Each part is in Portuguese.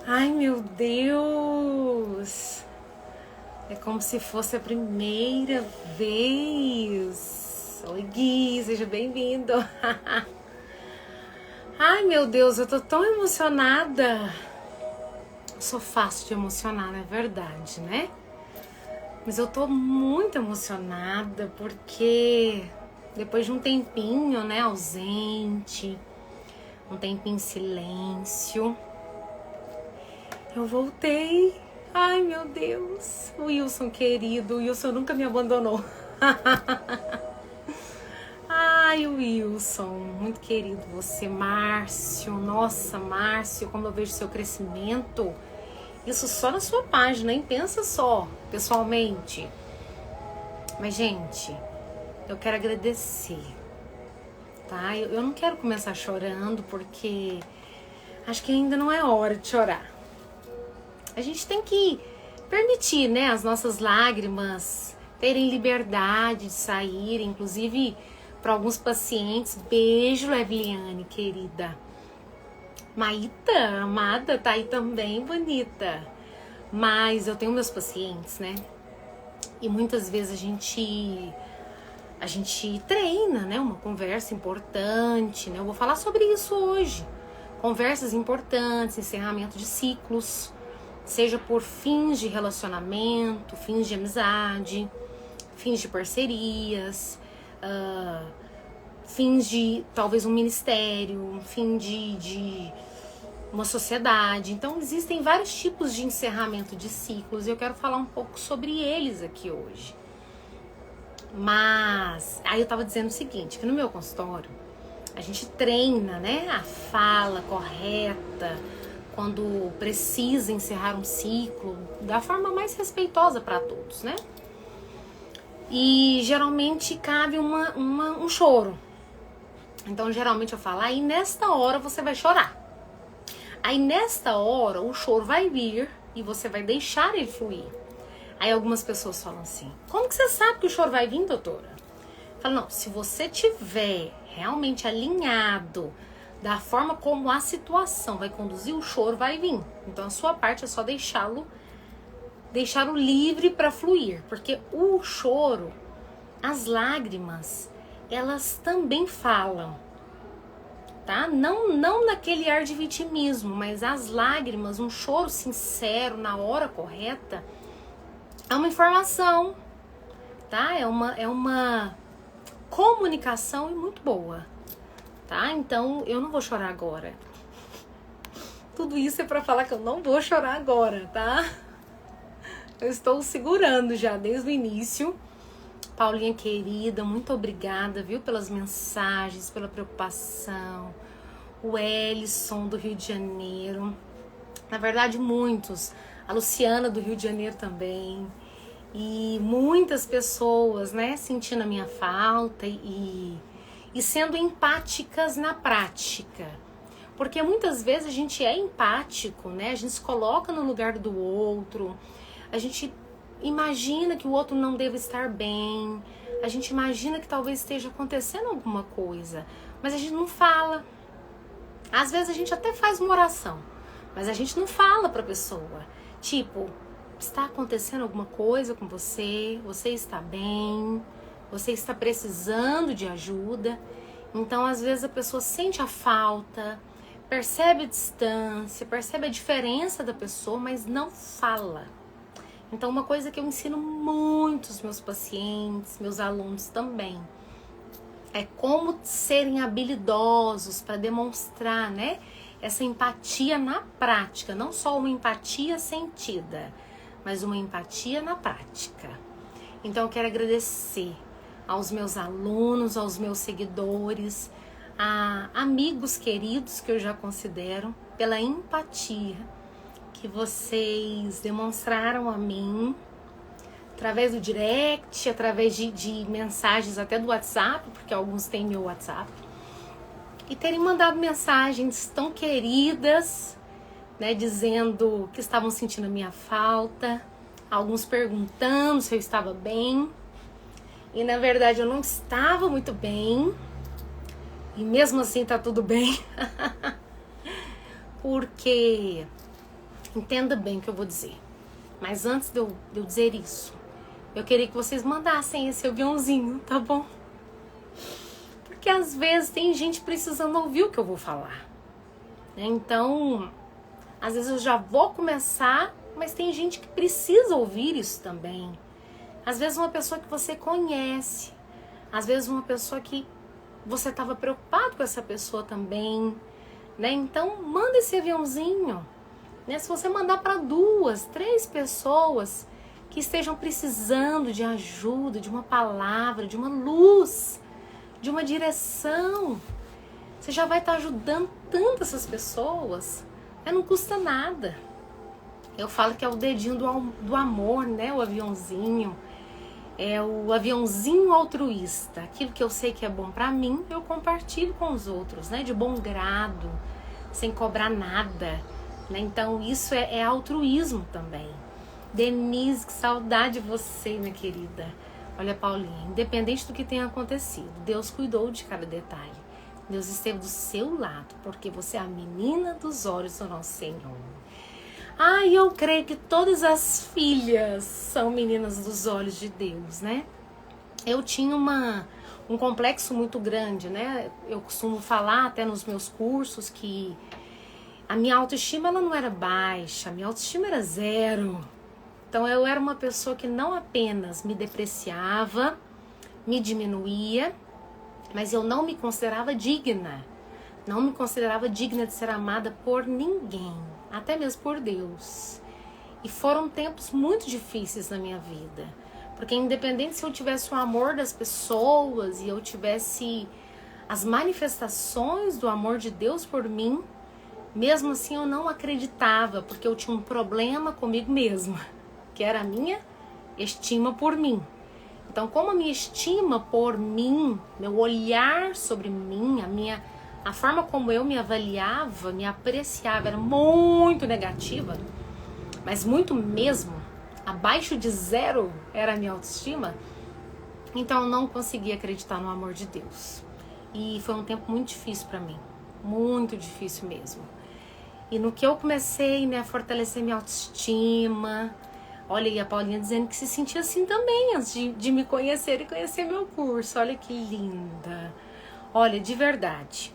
Ai, meu Deus! É como se fosse a primeira vez. Oi, Gui, seja bem-vindo. Ai, meu Deus, eu tô tão emocionada. Eu sou fácil de emocionar, não é verdade, né? Mas eu tô muito emocionada porque depois de um tempinho, né, ausente, um tempinho em silêncio, eu voltei. Ai, meu Deus. O Wilson querido, o Wilson nunca me abandonou. Ai, Wilson, muito querido você. Márcio, nossa, Márcio, como eu vejo seu crescimento. Isso só na sua página, hein? Pensa só, pessoalmente. Mas, gente, eu quero agradecer, tá? Eu não quero começar chorando, porque acho que ainda não é hora de chorar. A gente tem que permitir, né, as nossas lágrimas terem liberdade de sair, inclusive para alguns pacientes. Beijo, Eveliane, querida. Maíta, amada, tá aí também, bonita. Mas eu tenho meus pacientes, né? E muitas vezes a gente treina, né? Uma conversa importante, né? Eu vou falar sobre isso hoje. Conversas importantes, encerramento de ciclos, seja por fins de relacionamento, fins de amizade, fins de parcerias, fins de talvez um ministério, um fim de uma sociedade. Então existem vários tipos de encerramento de ciclos e eu quero falar um pouco sobre eles aqui hoje. Mas aí eu tava dizendo o seguinte, que no meu consultório a gente treina, né, a fala correta quando precisa encerrar um ciclo da forma mais respeitosa para todos, né? E geralmente cabe um choro. Então geralmente eu falo, aí nesta hora você vai chorar. Aí nesta hora o choro vai vir e você vai deixar ele fluir. Aí algumas pessoas falam assim, como que você sabe que o choro vai vir, doutora? Eu falo, não, se você tiver realmente alinhado da forma como a situação vai conduzir, o choro vai vir. Então a sua parte é só deixá-lo livre para fluir, porque o choro, as lágrimas, elas também falam, tá? Não naquele ar de vitimismo, mas as lágrimas, um choro sincero na hora correta, é uma informação, tá? É uma comunicação e muito boa, tá? Então eu não vou chorar agora. Tudo isso é para falar que eu não vou chorar agora, tá? Eu estou segurando já desde o início. Paulinha querida, muito obrigada, viu, pelas mensagens, pela preocupação. O Ellison do Rio de Janeiro. Na verdade, muitos. A Luciana do Rio de Janeiro também. E muitas pessoas, né, sentindo a minha falta e sendo empáticas na prática. Porque muitas vezes a gente é empático, né? A gente se coloca no lugar do outro. A gente imagina que o outro não deve estar bem. A gente imagina que talvez esteja acontecendo alguma coisa. Mas a gente não fala. Às vezes a gente até faz uma oração, mas a gente não fala para a pessoa. Tipo, está acontecendo alguma coisa com você? Você está bem? Você está precisando de ajuda? Então, às vezes a pessoa sente a falta, percebe a distância, percebe a diferença da pessoa, mas não fala. Então, uma coisa que eu ensino muito aos meus pacientes, meus alunos também, é como serem habilidosos para demonstrar, né, essa empatia na prática. Não só uma empatia sentida, mas uma empatia na prática. Então, eu quero agradecer aos meus alunos, aos meus seguidores, a amigos queridos que eu já considero, pela empatia que vocês demonstraram a mim, através do direct, através de mensagens até do WhatsApp, porque alguns têm meu WhatsApp, e terem mandado mensagens tão queridas, né, dizendo que estavam sentindo a minha falta, alguns perguntando se eu estava bem, e na verdade eu não estava muito bem, e mesmo assim tá tudo bem, porque Entenda bem o que eu vou dizer. Mas antes de eu dizer isso, eu queria que vocês mandassem esse aviãozinho, tá bom? Porque às vezes tem gente precisando ouvir o que eu vou falar. Então, às vezes eu já vou começar, mas tem gente que precisa ouvir isso também. Às vezes uma pessoa que você conhece, às vezes uma pessoa que você estava preocupado com essa pessoa também, né? Então, manda esse aviãozinho, né? Se você mandar para 2, 3 pessoas que estejam precisando de ajuda, de uma palavra, de uma luz, de uma direção, você já vai estar ajudando tanto essas pessoas, né? Não custa nada. Eu falo que é o dedinho do amor, né? O aviãozinho. É o aviãozinho altruísta. Aquilo que eu sei que é bom pra mim, eu compartilho com os outros, né? De bom grado, sem cobrar nada, né? Então isso é altruísmo também. Denise, que saudade de você, minha querida. Olha, Paulinha, independente do que tenha acontecido, Deus cuidou de cada detalhe. Deus esteve do seu lado, porque você é a menina dos olhos do nosso Senhor. E eu creio que todas as filhas são meninas dos olhos de Deus, né? Eu tinha um complexo muito grande, né? Eu costumo falar até nos meus cursos que a minha autoestima ela não era baixa, a minha autoestima era 0. Então eu era uma pessoa que não apenas me depreciava, me diminuía, mas eu não me considerava digna. Não me considerava digna de ser amada por ninguém, até mesmo por Deus. E foram tempos muito difíceis na minha vida. Porque independente se eu tivesse o amor das pessoas e eu tivesse as manifestações do amor de Deus por mim, mesmo assim eu não acreditava, porque eu tinha um problema comigo mesma, que era a minha estima por mim. Então, como a minha estima por mim, meu olhar sobre mim, a forma como eu me avaliava, me apreciava, era muito negativa, mas muito mesmo, abaixo de 0 era a minha autoestima, então eu não conseguia acreditar no amor de Deus. E foi um tempo muito difícil para mim, muito difícil mesmo. E no que eu comecei, né, a fortalecer minha autoestima, olha aí a Paulinha dizendo que se sentia assim também antes de me conhecer e conhecer meu curso, olha que linda. Olha, de verdade,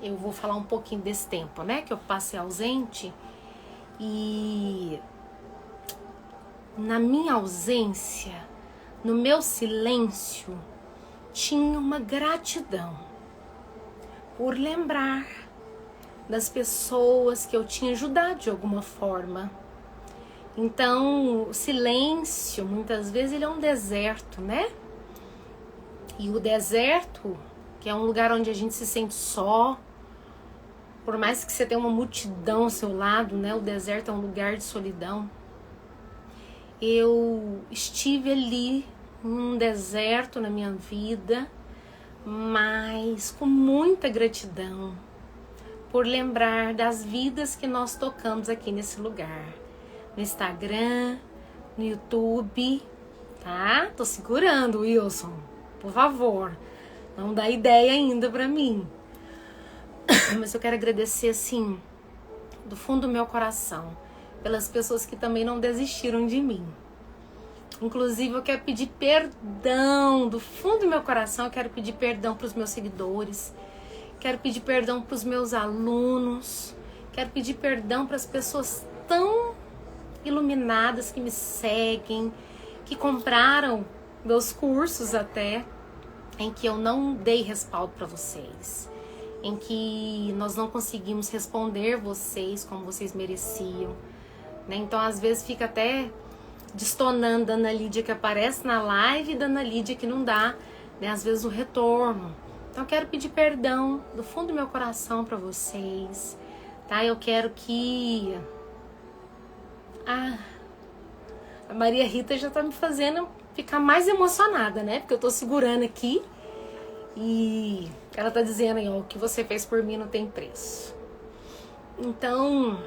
eu vou falar um pouquinho desse tempo, né, que eu passei ausente. E na minha ausência, no meu silêncio, tinha uma gratidão por lembrar das pessoas que eu tinha ajudado de alguma forma. Então, o silêncio, muitas vezes, ele é um deserto, né? E o deserto, que é um lugar onde a gente se sente só, por mais que você tenha uma multidão ao seu lado, né? O deserto é um lugar de solidão. Eu estive ali, num deserto na minha vida, mas com muita gratidão por lembrar das vidas que nós tocamos aqui nesse lugar. No Instagram, no YouTube, tá? Tô segurando, Wilson, por favor. Não dá ideia ainda pra mim. Mas eu quero agradecer, assim, do fundo do meu coração, pelas pessoas que também não desistiram de mim. Inclusive, eu quero pedir perdão, do fundo do meu coração, eu quero pedir perdão para os meus seguidores, quero pedir perdão para os meus alunos, quero pedir perdão para as pessoas tão iluminadas que me seguem, que compraram meus cursos até, em que eu não dei respaldo para vocês, em que nós não conseguimos responder vocês como vocês mereciam, né? Então, às vezes, fica até destonando a Ana Lídia que aparece na live e da Ana Lídia que não dá, né? Às vezes, o retorno. Então, eu quero pedir perdão do fundo do meu coração para vocês, tá? Eu quero que... a Maria Rita já tá me fazendo ficar mais emocionada, né? Porque eu tô segurando aqui e ela tá dizendo aí, ó, o que você fez por mim não tem preço. Então,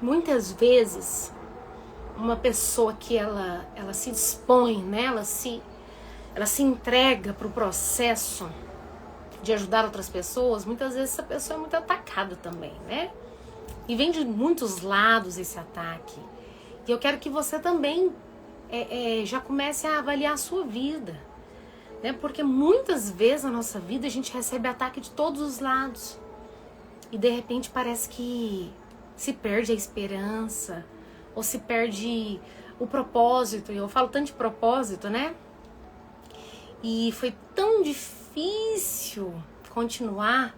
muitas vezes, uma pessoa que ela se dispõe, né? Ela se entrega pro processo de ajudar outras pessoas, muitas vezes essa pessoa é muito atacada também, né? E vem de muitos lados esse ataque. E eu quero que você também já comece a avaliar a sua vida. Né? Porque muitas vezes na nossa vida a gente recebe ataque de todos os lados. E de repente parece que se perde a esperança, ou se perde o propósito. E eu falo tanto de propósito, né? E foi tão difícil continuar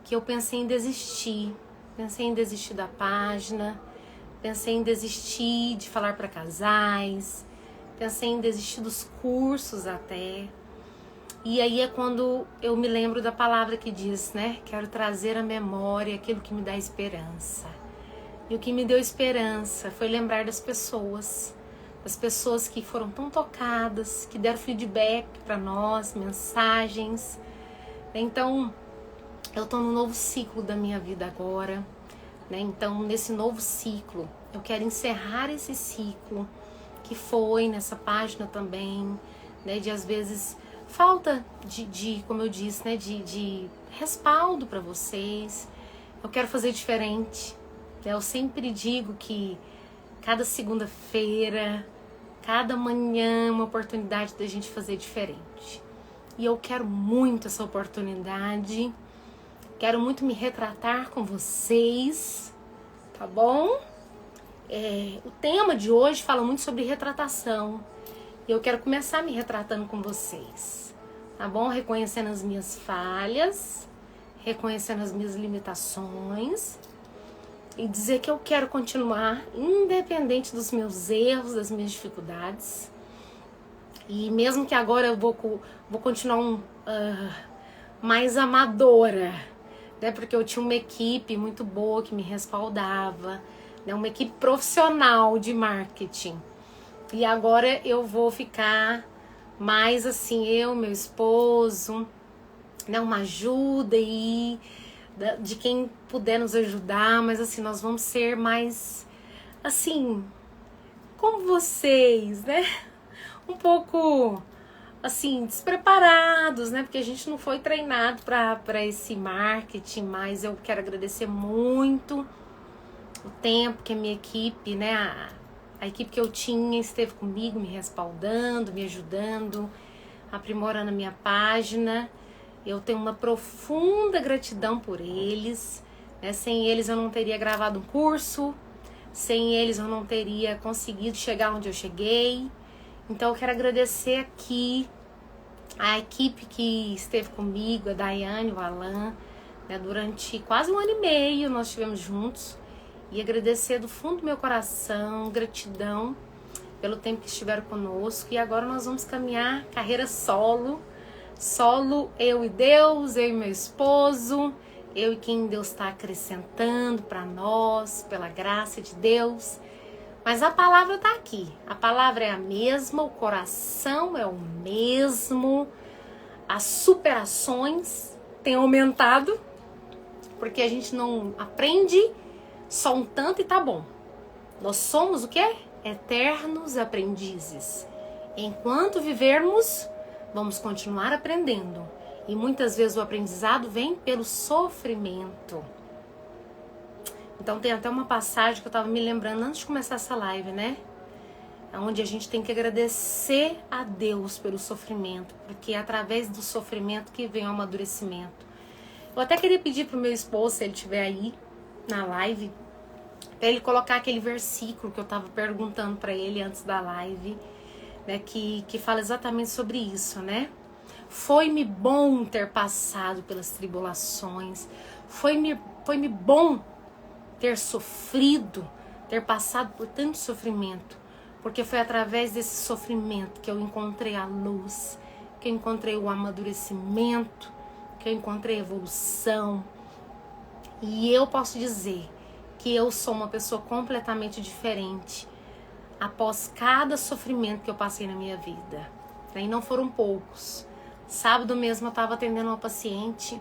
que eu pensei em desistir. Pensei em desistir da página, pensei em desistir de falar para casais, pensei em desistir dos cursos até. E aí é quando eu me lembro da palavra que diz, né? Quero trazer à memória aquilo que me dá esperança. E o que me deu esperança foi lembrar das pessoas que foram tão tocadas, que deram feedback para nós, mensagens. Então, eu estou no novo ciclo da minha vida agora, né? Então, nesse novo ciclo, eu quero encerrar esse ciclo que foi nessa página também, né? De às vezes falta de como eu disse, né? De respaldo para vocês. Eu quero fazer diferente. Eu sempre digo que cada segunda-feira, cada manhã é uma oportunidade da gente fazer diferente. E eu quero muito essa oportunidade. Quero muito me retratar com vocês, tá bom? O tema de hoje fala muito sobre retratação. E eu quero começar me retratando com vocês, tá bom? Reconhecendo as minhas falhas, reconhecendo as minhas limitações e dizer que eu quero continuar independente dos meus erros, das minhas dificuldades. E mesmo que agora eu vou continuar mais amadora, né? Porque eu tinha uma equipe muito boa que me respaldava, né? Uma equipe profissional de marketing. E agora eu vou ficar mais assim, eu, meu esposo, né? Uma ajuda aí de quem puder nos ajudar, mas assim, nós vamos ser mais, assim, como vocês, né? Um pouco, assim, despreparados, né? Porque a gente não foi treinado para esse marketing, mas eu quero agradecer muito o tempo que a minha equipe, né? A equipe que eu tinha esteve comigo, me respaldando, me ajudando, aprimorando a minha página. Eu tenho uma profunda gratidão por eles, né? Sem eles eu não teria gravado um curso, sem eles eu não teria conseguido chegar onde eu cheguei. Então eu quero agradecer aqui a equipe que esteve comigo, a Daiane, o Alan, né? Durante quase 1 ano e meio nós estivemos juntos. E agradecer do fundo do meu coração, gratidão pelo tempo que estiveram conosco. E agora nós vamos caminhar carreira solo, eu e Deus, eu e meu esposo, eu e quem Deus está acrescentando para nós, pela graça de Deus. Mas a palavra está aqui, a palavra é a mesma, o coração é o mesmo, as superações têm aumentado, porque a gente não aprende só um tanto e tá bom. Nós somos o quê? Eternos aprendizes. Enquanto vivermos, vamos continuar aprendendo. E muitas vezes o aprendizado vem pelo sofrimento. Então tem até uma passagem que eu estava me lembrando antes de começar essa live, né? Onde a gente tem que agradecer a Deus pelo sofrimento, porque é através do sofrimento que vem o amadurecimento. Eu até queria pedir pro meu esposo, se ele estiver aí na live, para ele colocar aquele versículo que eu estava perguntando para ele antes da live, né, que fala exatamente sobre isso, né? Foi-me bom ter passado pelas tribulações, foi-me bom ter sofrido, ter passado por tanto sofrimento, porque foi através desse sofrimento que eu encontrei a luz, que eu encontrei o amadurecimento, que eu encontrei a evolução. E eu posso dizer que eu sou uma pessoa completamente diferente após cada sofrimento que eu passei na minha vida. E não foram poucos. Sábado mesmo eu estava atendendo uma paciente.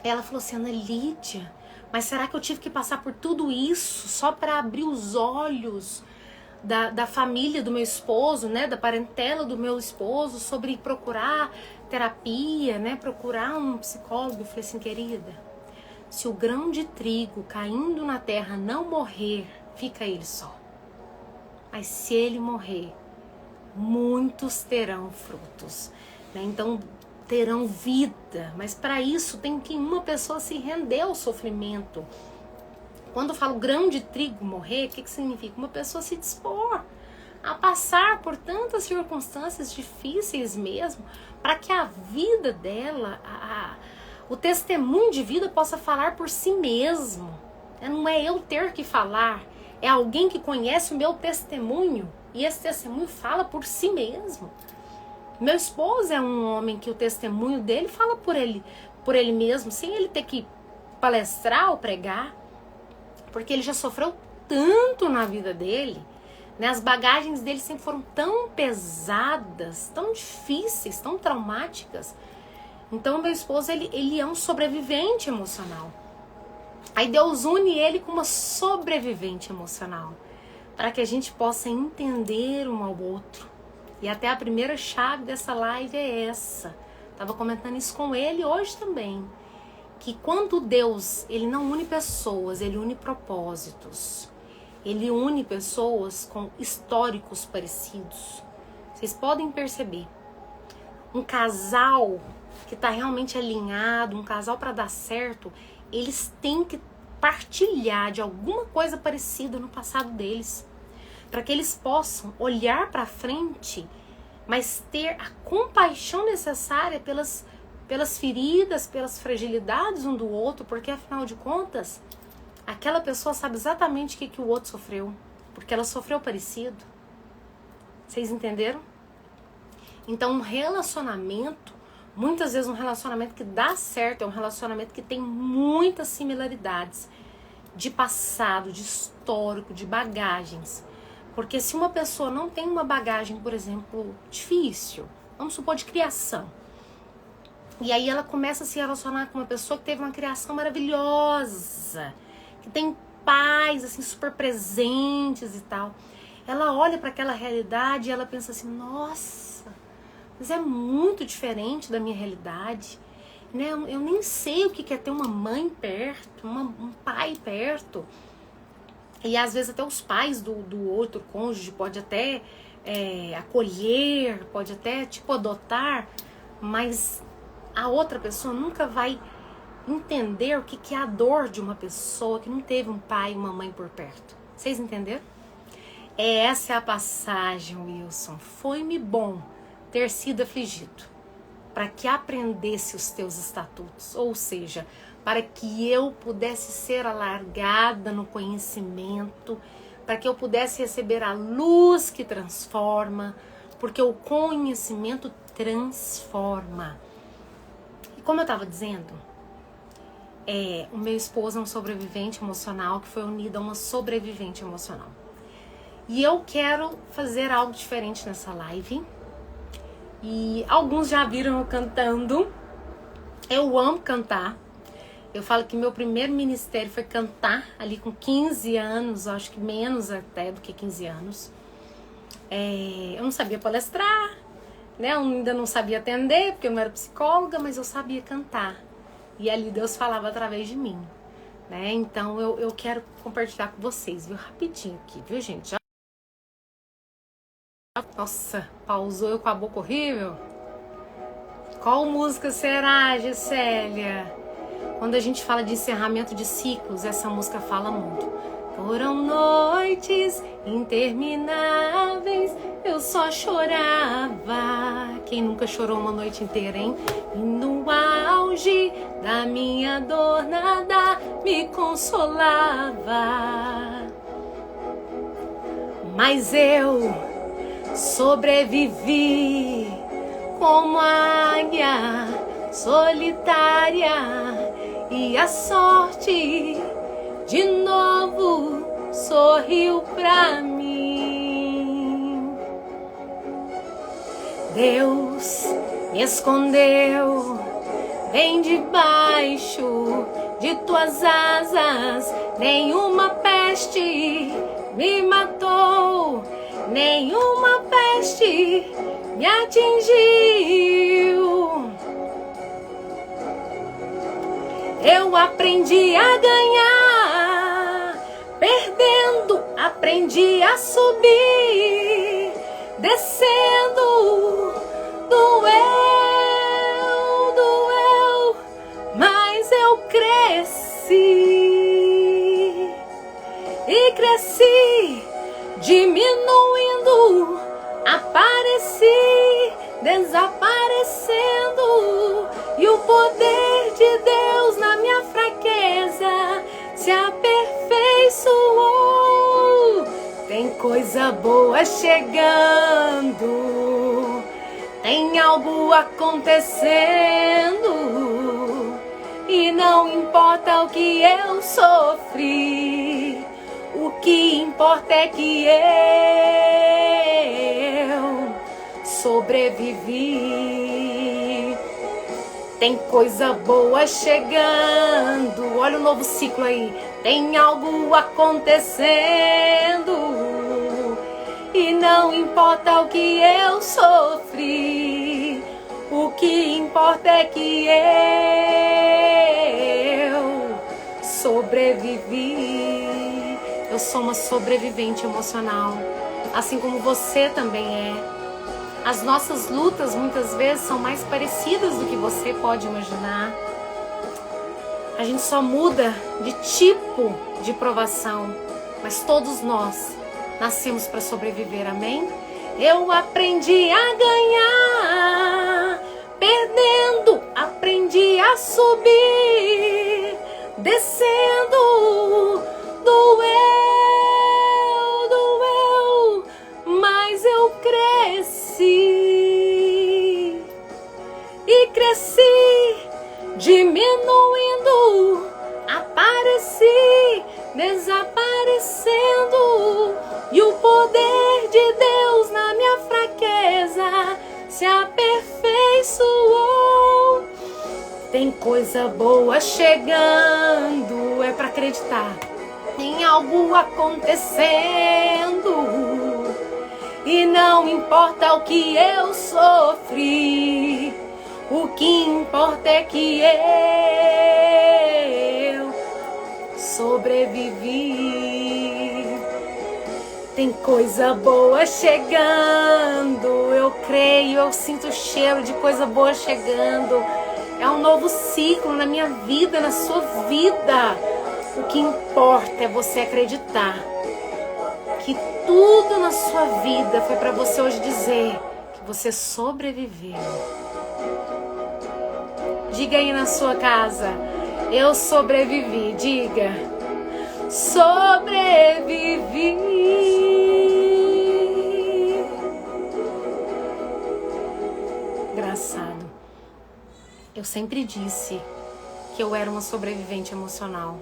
Ela falou assim: Ana Lídia, mas será que eu tive que passar por tudo isso só para abrir os olhos da família do meu esposo, né, da parentela do meu esposo, sobre procurar terapia, né, procurar um psicólogo? Eu falei assim: querida, Se o grão de trigo caindo na terra não morrer, fica ele só. Mas se ele morrer, muitos terão frutos, né? Então terão vida, mas para isso tem que uma pessoa se render ao sofrimento. Quando eu falo grão de trigo morrer, o que significa? Uma pessoa se dispor a passar por tantas circunstâncias difíceis mesmo, para que a vida dela, o testemunho de vida possa falar por si mesmo. Não é eu ter que falar, é alguém que conhece o meu testemunho e esse testemunho fala por si mesmo. Meu esposo é um homem que o testemunho dele fala por ele mesmo, sem ele ter que palestrar ou pregar, porque ele já sofreu tanto na vida dele, né? As bagagens dele sempre foram tão pesadas, tão difíceis, tão traumáticas. Então meu esposo ele é um sobrevivente emocional. Aí Deus une ele com uma sobrevivente emocional, para que a gente possa entender um ao outro. E até a primeira chave dessa live é essa. Estava comentando isso com ele hoje também. Que quando Deus, ele não une pessoas, ele une propósitos. Ele une pessoas com históricos parecidos. Vocês podem perceber. Um casal que está realmente alinhado, um casal para dar certo, eles têm que partilhar de alguma coisa parecida no passado deles, para que eles possam olhar para frente, mas ter a compaixão necessária pelas feridas, pelas fragilidades um do outro, porque afinal de contas, aquela pessoa sabe exatamente o que o outro sofreu, porque ela sofreu parecido. Vocês entenderam? Então, um relacionamento, muitas vezes um relacionamento que dá certo, é um relacionamento que tem muitas similaridades de passado, de histórico, de bagagens. Porque se uma pessoa não tem uma bagagem, por exemplo, difícil, vamos supor de criação, e aí ela começa a se relacionar com uma pessoa que teve uma criação maravilhosa, que tem pais assim super presentes e tal, ela olha para aquela realidade e ela pensa assim, nossa, mas é muito diferente da minha realidade, né? Eu nem sei o que é ter uma mãe perto, um pai perto. E às vezes até os pais do outro cônjuge pode até acolher, pode até tipo adotar, mas a outra pessoa nunca vai entender o que é a dor de uma pessoa que não teve um pai e uma mãe por perto. Vocês entenderam? Essa é a passagem, Wilson. Foi-me bom ter sido afligido, para que aprendesse os teus estatutos, ou seja, para que eu pudesse ser alargada no conhecimento, para que eu pudesse receber a luz que transforma, porque o conhecimento transforma. E como eu estava dizendo, o meu esposo é um sobrevivente emocional que foi unido a uma sobrevivente emocional. E eu quero fazer algo diferente nessa live. E alguns já viram eu cantando. Eu amo cantar. Eu falo que meu primeiro ministério foi cantar ali com 15 anos, acho que menos até do que 15 anos. Eu não sabia palestrar, né? Eu ainda não sabia atender, porque eu não era psicóloga, mas eu sabia cantar. E ali Deus falava através de mim, né? Então eu quero compartilhar com vocês, viu? Rapidinho aqui, viu, gente? Nossa, pausou eu com a boca horrível. Qual música será, Gisélia? Quando a gente fala de encerramento de ciclos, essa música fala muito. Foram noites intermináveis, eu só chorava. Quem nunca chorou uma noite inteira, hein? E no auge da minha dor nada me consolava. Mas eu sobrevivi como águia solitária, e a sorte de novo sorriu pra mim. Deus me escondeu bem debaixo de tuas asas, nenhuma peste me matou, nenhuma peste me atingiu. Eu aprendi a ganhar, perdendo, aprendi a subir, descendo, doeu, mas eu cresci e cresci, diminuindo, apareci, desaparecendo, e o poder de Deus na minha fraqueza se aperfeiçoou. Tem coisa boa chegando, tem algo acontecendo, e não importa o que eu sofri, o que importa é que eu sobrevivi. Tem coisa boa chegando, olha o novo ciclo aí. Tem algo acontecendo, e não importa o que eu sofri, o que importa é que eu sobrevivi. Eu sou uma sobrevivente emocional, assim como você também é. As nossas lutas muitas vezes são mais parecidas do que você pode imaginar. A gente só muda de tipo de provação, mas todos nós nascemos para sobreviver, amém? Eu aprendi a ganhar, perdendo, aprendi a subir, descendo, doeu, mas eu cresci e cresci, diminuindo, apareci, desaparecendo, e o poder de Deus na minha fraqueza se aperfeiçoou. Tem coisa boa chegando, é pra acreditar. Tem algo acontecendo, e não importa o que eu sofri, o que importa é que eu sobrevivi. Tem coisa boa chegando, eu creio, eu sinto o cheiro de coisa boa chegando. É um novo ciclo na minha vida, na sua vida. O que importa é você acreditar que tudo na sua vida foi para você hoje dizer que você sobreviveu. Diga aí na sua casa, eu sobrevivi. Diga, sobrevivi. Engraçado. Eu sempre disse que eu era uma sobrevivente emocional.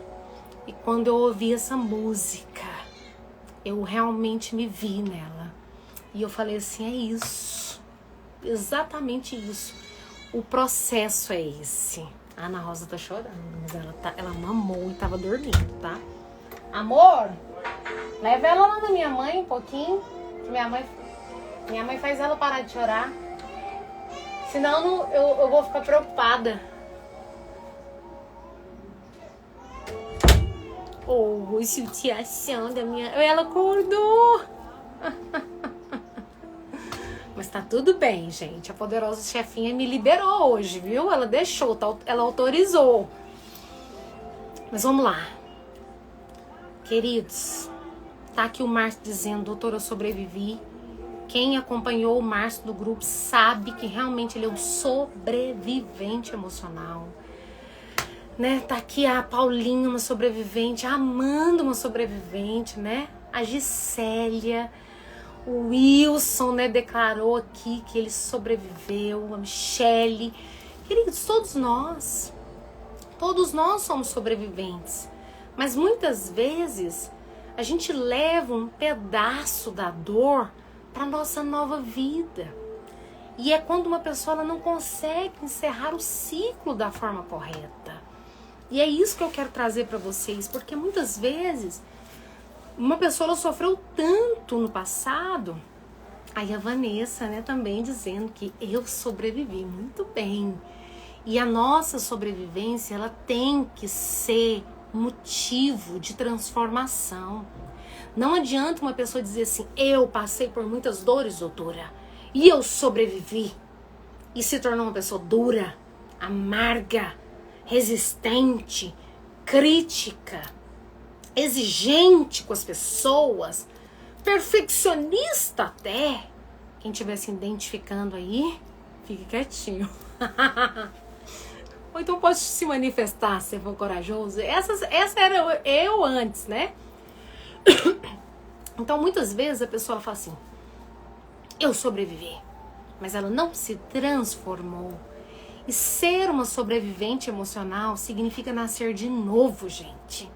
E quando eu ouvi essa música, eu realmente me vi nela. E eu falei assim, é isso. Exatamente isso. O processo é esse. A Ana Rosa tá chorando, mas ela mamou e tava dormindo, tá? Amor, leva ela lá na minha mãe um pouquinho. Minha mãe faz ela parar de chorar. Senão eu vou ficar preocupada. Oh, situação da minha... Ela acordou. Mas tá tudo bem, gente. A poderosa chefinha me liberou hoje, viu? Ela deixou, ela autorizou. Mas vamos lá. Queridos, tá aqui o Márcio dizendo, doutor, eu sobrevivi. Quem acompanhou o Márcio do grupo sabe que realmente ele é um sobrevivente emocional. Né? Tá aqui a Paulinha, uma sobrevivente, a Amanda, uma sobrevivente, né? A Gisélia, o Wilson, né, declarou aqui que ele sobreviveu, a Michele. Queridos, todos nós somos sobreviventes. Mas muitas vezes a gente leva um pedaço da dor para nossa nova vida. E é quando uma pessoa ela não consegue encerrar o ciclo da forma correta. E é isso que eu quero trazer para vocês, porque muitas vezes uma pessoa ela sofreu tanto no passado. Aí a Vanessa, né, também dizendo que eu sobrevivi muito bem. E a nossa sobrevivência, ela tem que ser motivo de transformação. Não adianta uma pessoa dizer assim, eu passei por muitas dores, doutora, e eu sobrevivi. E se tornou uma pessoa dura, amarga, resistente, crítica, exigente com as pessoas, perfeccionista até. Quem estiver se identificando aí, fique quietinho. Ou então pode se manifestar se for corajoso. Essa era eu antes, né? Então muitas vezes a pessoa fala assim, eu sobrevivi, mas ela não se transformou. E ser uma sobrevivente emocional significa nascer de novo, gente.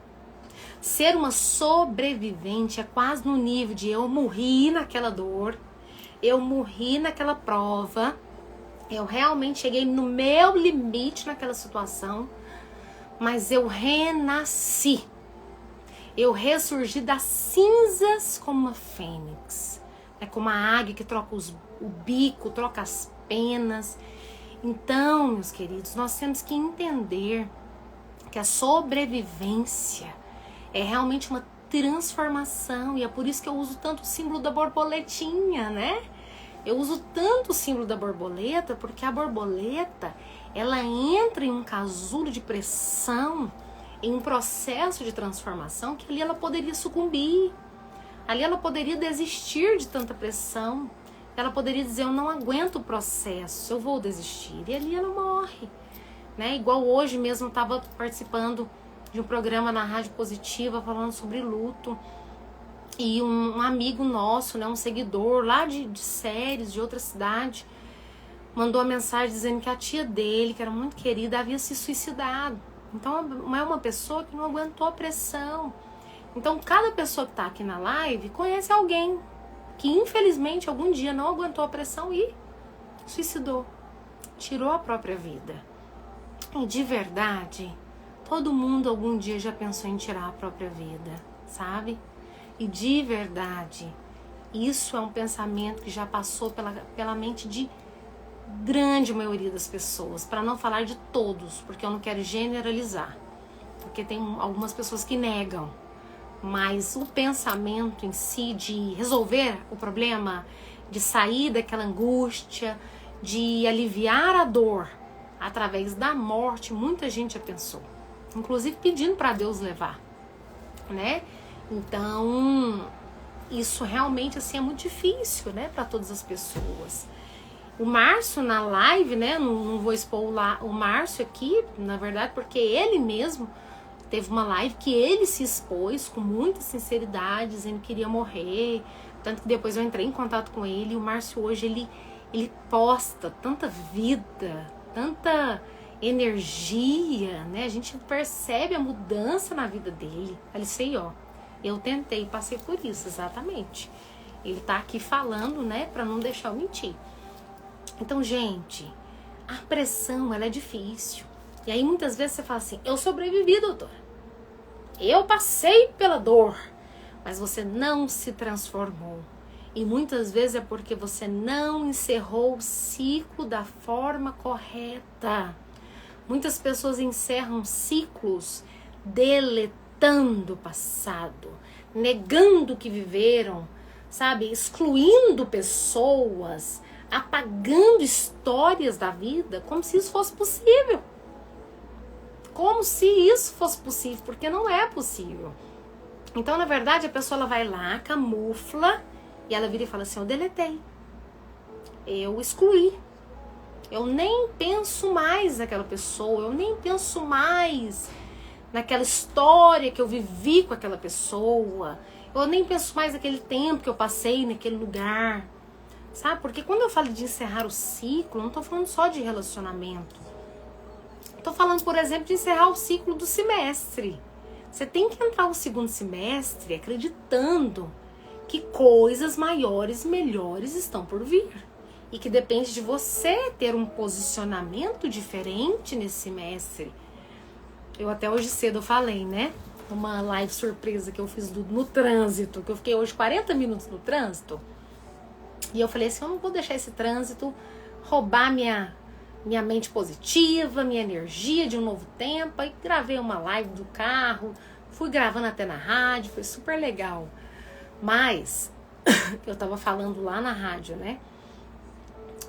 Ser uma sobrevivente é quase no nível de eu morri naquela dor, eu morri naquela prova, eu realmente cheguei no meu limite naquela situação, mas eu renasci. Eu ressurgi das cinzas como uma fênix. É como a águia que troca o bico, troca as penas. Então, meus queridos, nós temos que entender que a sobrevivência é realmente uma transformação. E é por isso que eu uso tanto o símbolo da borboletinha, né? Eu uso tanto o símbolo da borboleta, porque a borboleta, ela entra em um casulo de pressão, em um processo de transformação, que ali ela poderia sucumbir. Ali ela poderia desistir de tanta pressão. Ela poderia dizer, eu não aguento o processo, eu vou desistir. E ali ela morre. Né? Igual hoje mesmo eu estava participando de um programa na Rádio Positiva falando sobre luto. E um amigo nosso, né, um seguidor lá de Séries, de outra cidade, mandou uma mensagem dizendo que a tia dele, que era muito querida, havia se suicidado. Então é uma pessoa que não aguentou a pressão. Então cada pessoa que está aqui na live conhece alguém que infelizmente algum dia não aguentou a pressão e suicidou. Tirou a própria vida. E de verdade, todo mundo algum dia já pensou em tirar a própria vida, sabe? E de verdade, isso é um pensamento que já passou pela mente de grande maioria das pessoas, para não falar de todos, porque eu não quero generalizar, porque tem algumas pessoas que negam, mas o pensamento em si de resolver o problema, de sair daquela angústia, de aliviar a dor através da morte, muita gente já pensou, inclusive pedindo para Deus levar, né? Então, isso realmente assim é muito difícil, né, para todas as pessoas. O Márcio na live, né, não vou expor o Márcio aqui, na verdade, porque ele mesmo teve uma live que ele se expôs com muita sinceridade, dizendo que queria morrer, tanto que depois eu entrei em contato com ele, e o Márcio hoje, ele posta tanta vida, tanta energia, né, a gente percebe a mudança na vida dele. Olha isso aí, ó. Eu tentei, passei por isso, exatamente. Ele tá aqui falando, né, pra não deixar eu mentir. Então, gente, a pressão, ela é difícil. E aí, muitas vezes você fala assim, eu sobrevivi, doutora. Eu passei pela dor. Mas você não se transformou. E muitas vezes é porque você não encerrou o ciclo da forma correta. Muitas pessoas encerram ciclos deletando o passado, negando o que viveram, sabe? Excluindo pessoas, apagando histórias da vida, como se isso fosse possível. Como se isso fosse possível, porque não é possível. Então, na verdade, a pessoa ela vai lá, camufla, e ela vira e fala assim, eu deletei, eu excluí, eu nem penso mais naquela pessoa, eu nem penso mais naquela história que eu vivi com aquela pessoa, eu nem penso mais naquele tempo que eu passei naquele lugar, sabe? Porque quando eu falo de encerrar o ciclo, não tô falando só de relacionamento. Tô falando, por exemplo, de encerrar o ciclo do semestre. Você tem que entrar no segundo semestre acreditando que coisas maiores, melhores estão por vir. E que depende de você ter um posicionamento diferente nesse semestre. Eu até hoje cedo falei, né? Uma live surpresa que eu fiz no trânsito, que eu fiquei hoje 40 minutos no trânsito. E eu falei assim, eu não vou deixar esse trânsito roubar minha minha mente positiva, minha energia de um novo tempo. Aí gravei uma live do carro, fui gravando até na rádio, foi super legal. Mas eu tava falando lá na rádio, né?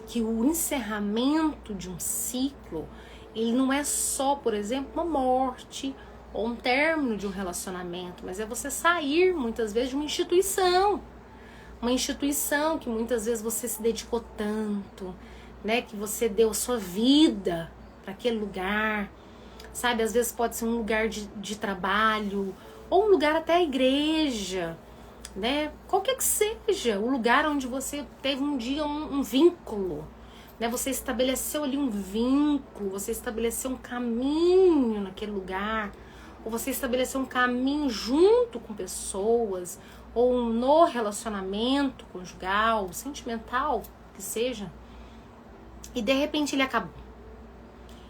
Que o encerramento de um ciclo, ele não é só, por exemplo, uma morte ou um término de um relacionamento, mas é você sair muitas vezes de uma instituição que muitas vezes você se dedicou tanto, né, que você deu sua vida para aquele lugar, sabe? Às vezes pode ser um lugar de trabalho ou um lugar até a igreja, né? Qualquer que seja o lugar onde você teve um dia um vínculo, né? Você estabeleceu ali um vínculo, você estabeleceu um caminho naquele lugar, ou você estabeleceu um caminho junto com pessoas, ou no relacionamento conjugal, sentimental, que seja, e de repente ele acabou.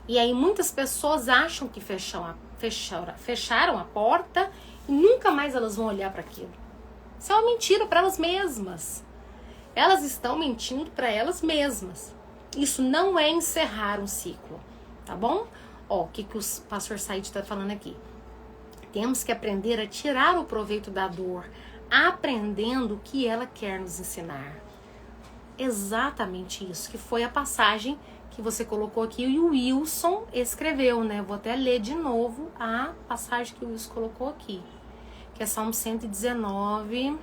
E aí muitas pessoas acham que fecharam a porta e nunca mais elas vão olhar para aquilo. Isso é uma mentira para elas mesmas. Elas estão mentindo para elas mesmas. Isso não é encerrar um ciclo, tá bom? Ó, o que o pastor Said está falando aqui? Temos que aprender a tirar o proveito da dor, aprendendo o que ela quer nos ensinar. Exatamente isso, que foi a passagem que você colocou aqui e o Wilson escreveu, né? Vou até ler de novo a passagem que o Wilson colocou aqui, que é Salmo 119,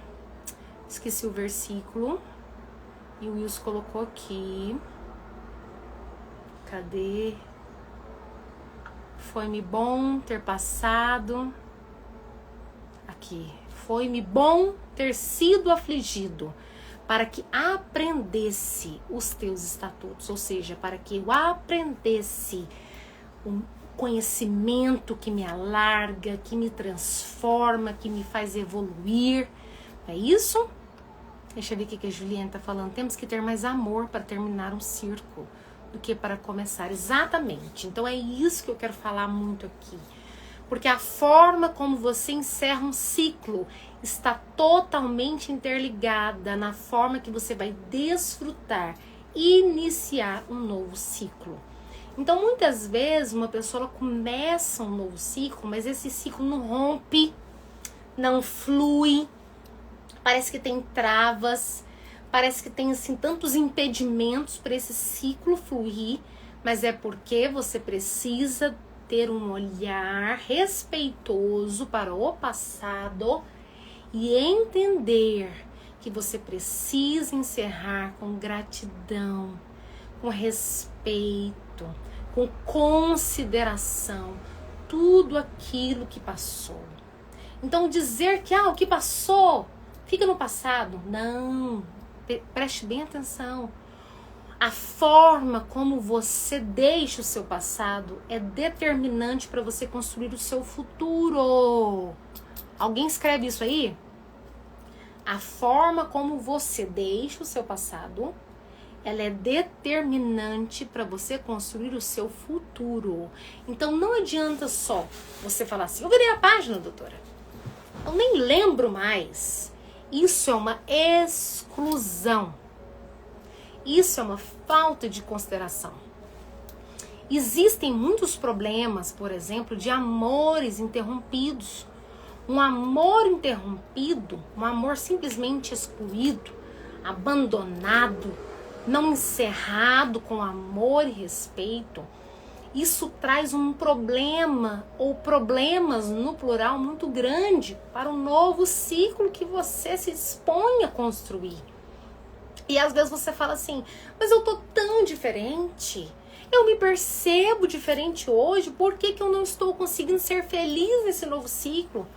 esqueci o versículo, e o Wilson colocou aqui, cadê? Foi-me bom ter passado, aqui, foi-me bom ter sido afligido, para que aprendesse os teus estatutos, ou seja, para que eu aprendesse um conhecimento que me alarga, que me transforma, que me faz evoluir. É isso? Deixa eu ver o que a Juliana está falando. Temos que ter mais amor para terminar um círculo do que para começar. Exatamente. Então é isso que eu quero falar muito aqui. Porque a forma como você encerra um ciclo está totalmente interligada na forma que você vai desfrutar e iniciar um novo ciclo. Então, muitas vezes, uma pessoa começa um novo ciclo, mas esse ciclo não rompe, não flui, parece que tem travas, parece que tem assim, tantos impedimentos para esse ciclo fluir, mas é porque você precisa ter um olhar respeitoso para o passado e entender que você precisa encerrar com gratidão, com respeito, com consideração tudo aquilo que passou. Então dizer que o que passou fica no passado, não, preste bem atenção. A forma como você deixa o seu passado é determinante para você construir o seu futuro. Alguém escreve isso aí? A forma como você deixa o seu passado, ela é determinante para você construir o seu futuro. Então não adianta só você falar assim, eu virei a página, doutora. Eu nem lembro mais. Isso é uma exclusão. Isso é uma falta de consideração. Existem muitos problemas, por exemplo, de amores interrompidos. Um amor interrompido, um amor simplesmente excluído, abandonado, não encerrado com amor e respeito. Isso traz um problema, ou problemas no plural, muito grande para um novo ciclo que você se dispõe a construir. E às vezes você fala assim, mas eu tô tão diferente, eu me percebo diferente hoje, por que eu não estou conseguindo ser feliz nesse novo ciclo?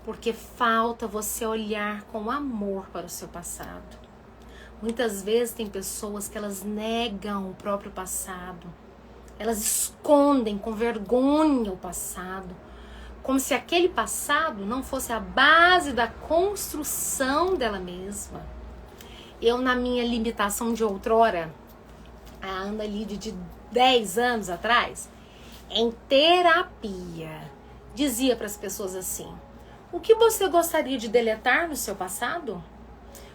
Porque falta você olhar com amor para o seu passado. Muitas vezes tem pessoas que elas negam o próprio passado, elas escondem com vergonha o passado, como se aquele passado não fosse a base da construção dela mesma. Eu, na minha limitação de outrora, a Ana Lídia de 10 anos atrás, em terapia, dizia para as pessoas assim, o que você gostaria de deletar no seu passado?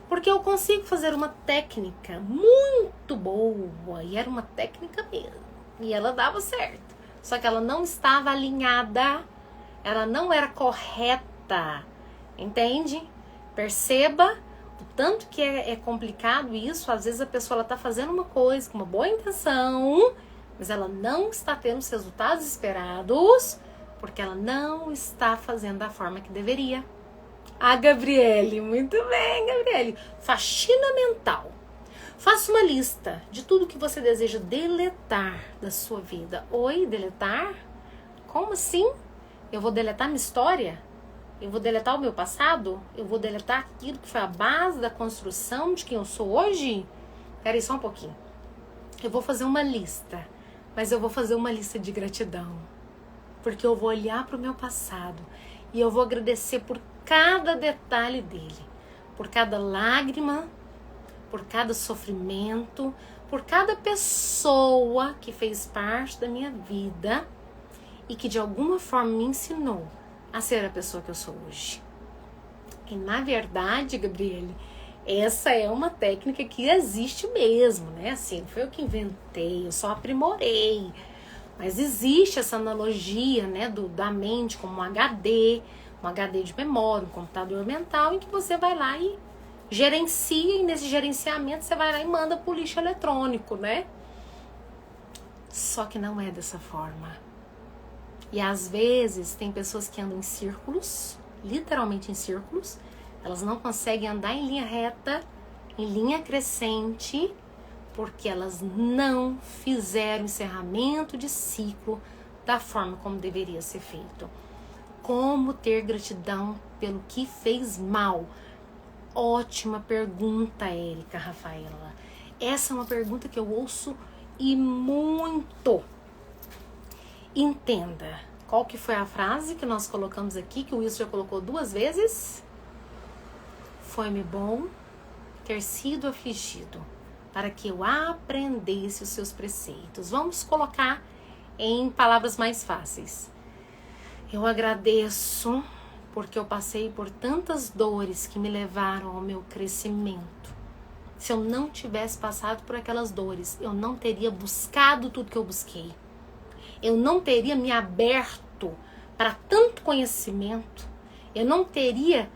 Porque eu consigo fazer uma técnica muito boa, e era uma técnica mesmo, E ela dava certo. Só que ela não estava alinhada, ela não era correta. Entende? Perceba o tanto que é complicado isso. Às vezes a pessoa está fazendo uma coisa com uma boa intenção, mas ela não está tendo os resultados esperados, porque ela não está fazendo da forma que deveria. Gabriele, muito bem, Gabriele. Faxina mental. Faça uma lista de tudo que você deseja deletar da sua vida. Oi, deletar? Como assim? Eu vou deletar minha história? Eu vou deletar o meu passado? Eu vou deletar aquilo que foi a base da construção de quem eu sou hoje? Espera aí só um pouquinho. Eu vou fazer uma lista, mas eu vou fazer uma lista de gratidão. Porque eu vou olhar para o meu passado e eu vou agradecer por cada detalhe dele. Por cada lágrima, por cada sofrimento, por cada pessoa que fez parte da minha vida e que de alguma forma me ensinou a ser a pessoa que eu sou hoje. E na verdade, Gabriele, essa é uma técnica que existe mesmo, né? Assim, não foi eu que inventei, eu só aprimorei. Mas existe essa analogia, né, da mente como um HD de memória, um computador mental, em que você vai lá e gerencia, e nesse gerenciamento você vai lá e manda pro lixo eletrônico, né? Só que não é dessa forma. E às vezes tem pessoas que andam em círculos, literalmente em círculos, elas não conseguem andar em linha reta, em linha crescente, porque elas não fizeram encerramento de ciclo da forma como deveria ser feito. Como ter gratidão pelo que fez mal? Ótima pergunta, Érica Rafaela. Essa é uma pergunta que eu ouço e muito. Entenda, qual que foi a frase que nós colocamos aqui, que o Wilson já colocou 2 vezes? Foi-me bom ter sido afligido, para que eu aprendesse os seus preceitos. Vamos colocar em palavras mais fáceis. Eu agradeço porque eu passei por tantas dores que me levaram ao meu crescimento. Se eu não tivesse passado por aquelas dores, eu não teria buscado tudo que eu busquei. Eu não teria me aberto para tanto conhecimento. Eu não teria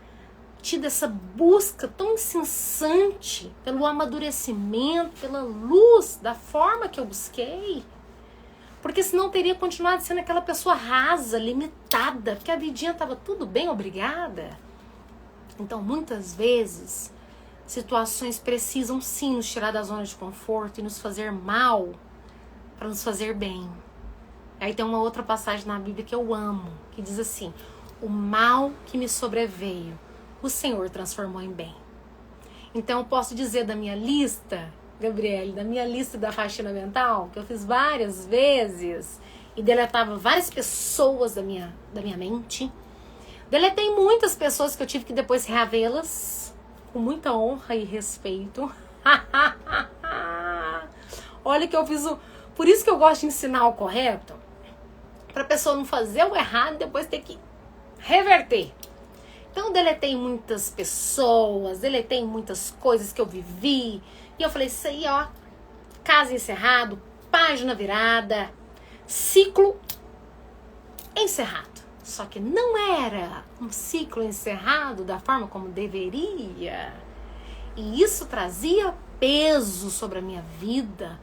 tido essa busca tão incessante pelo amadurecimento, pela luz, da forma que eu busquei. Porque senão eu teria continuado sendo aquela pessoa rasa, limitada, porque a vidinha estava tudo bem, obrigada. Então, muitas vezes, situações precisam sim nos tirar da zona de conforto e nos fazer mal para nos fazer bem. Aí tem uma outra passagem na Bíblia que eu amo, que diz assim: o mal que me sobreveio, o Senhor transformou em bem. Então eu posso dizer da minha lista, Gabriele, da minha lista da faxina mental, que eu fiz várias vezes e deletava várias pessoas da minha mente. Deletei muitas pessoas que eu tive que depois reavê-las com muita honra e respeito. Olha que eu fiz o... Por isso que eu gosto de ensinar o correto, para a pessoa não fazer o errado e depois ter que reverter. Então, deletei muitas pessoas, deletei muitas coisas que eu vivi. E eu falei, isso aí, ó, caso encerrado, página virada, ciclo encerrado. Só que não era um ciclo encerrado da forma como deveria. E isso trazia peso sobre a minha vida,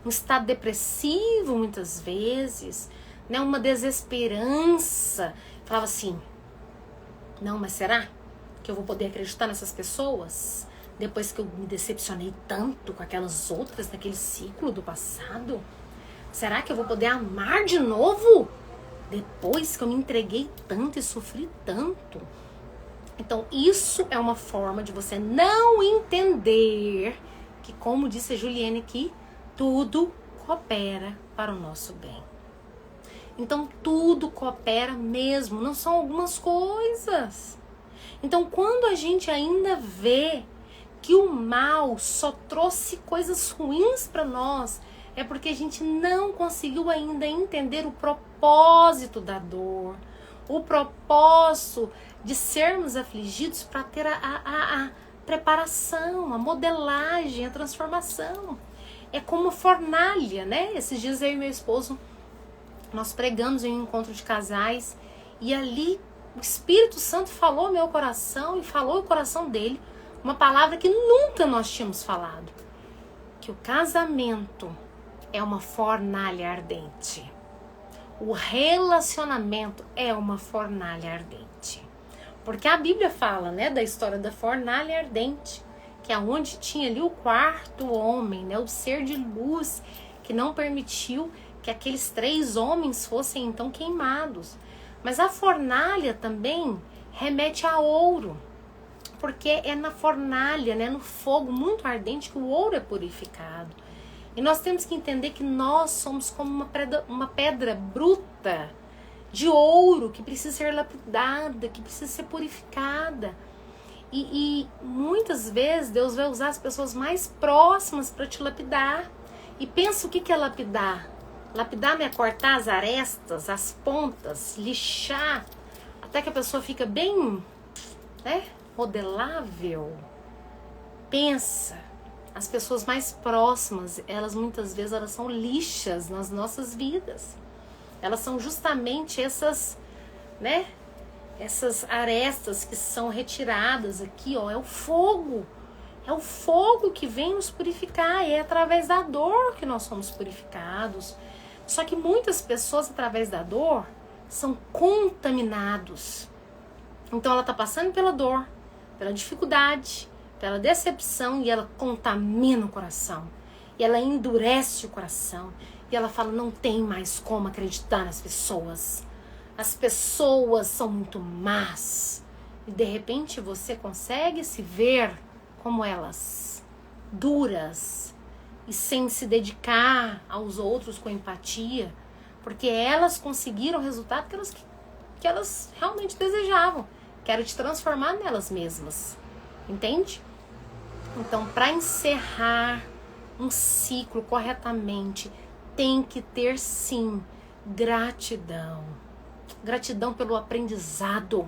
um estado depressivo muitas vezes, né, uma desesperança. Falava assim, não, mas será que eu vou poder acreditar nessas pessoas depois que eu me decepcionei tanto com aquelas outras naquele ciclo do passado? Será que eu vou poder amar de novo depois que eu me entreguei tanto e sofri tanto? Então isso é uma forma de você não entender que, como disse a Juliane aqui, tudo coopera para o nosso bem. Então tudo coopera mesmo, não são algumas coisas. Então quando a gente ainda vê que o mal só trouxe coisas ruins para nós, é porque a gente não conseguiu ainda entender o propósito da dor, o propósito de sermos afligidos para ter a preparação, a modelagem, a transformação. é como uma fornalha, né? Esses dias eu e meu esposo, nós pregamos em um encontro de casais, e ali o Espírito Santo falou ao meu coração e falou ao coração dele uma palavra que nunca nós tínhamos falado. Que o casamento é uma fornalha ardente. O relacionamento é uma fornalha ardente. Porque a Bíblia fala, né, da história da fornalha ardente, que é onde tinha ali o quarto homem, né, o ser de luz, que não permitiu que aqueles 3 homens fossem então queimados. Mas a fornalha também remete a ouro, porque é na fornalha, né, no fogo muito ardente que o ouro é purificado. E nós temos que entender que nós somos como uma pedra bruta de ouro que precisa ser lapidada, que precisa ser purificada. E muitas vezes Deus vai usar as pessoas mais próximas para te lapidar. E pensa o que é lapidar. Lapidar não é cortar as arestas, as pontas, lixar, até que a pessoa fica bem, né, modelável. Pensa, as pessoas mais próximas, elas muitas vezes elas são lixas nas nossas vidas. Elas são justamente essas, né, essas arestas que são retiradas aqui, ó, é o fogo. É o fogo que vem nos purificar, é através da dor que nós somos purificados. Só que muitas pessoas, através da dor, são contaminados. Então ela está passando pela dor, pela dificuldade, pela decepção, e ela contamina o coração. E ela endurece o coração. E ela fala, não tem mais como acreditar nas pessoas. As pessoas são muito más. E de repente você consegue se ver como elas, duras, e sem se dedicar aos outros com empatia, porque elas conseguiram o resultado que elas realmente desejavam, que era te transformar nelas mesmas, entende? Então, para encerrar um ciclo corretamente, tem que ter sim gratidão. Gratidão pelo aprendizado.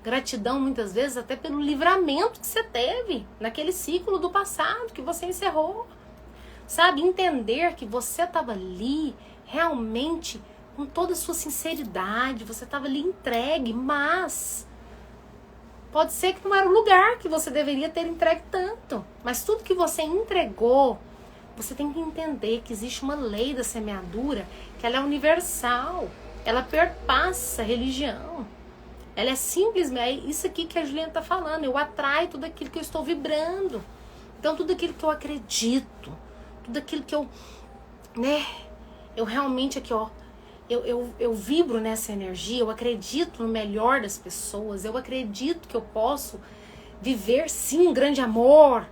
Gratidão muitas vezes até pelo livramento que você teve naquele ciclo do passado que você encerrou. Sabe, entender que você estava ali realmente com toda a sua sinceridade, você estava ali entregue, mas pode ser que não era o lugar que você deveria ter entregue tanto. Mas tudo que você entregou, você tem que entender que existe uma lei da semeadura, que ela é universal, ela perpassa a religião. Ela é simples, é isso aqui que a Juliana está falando. Eu atraio tudo aquilo que eu estou vibrando. Então, tudo aquilo que eu acredito, tudo aquilo que eu, né, eu realmente aqui, ó, eu vibro nessa energia, eu acredito no melhor das pessoas, eu acredito que eu posso viver, sim, um grande amor,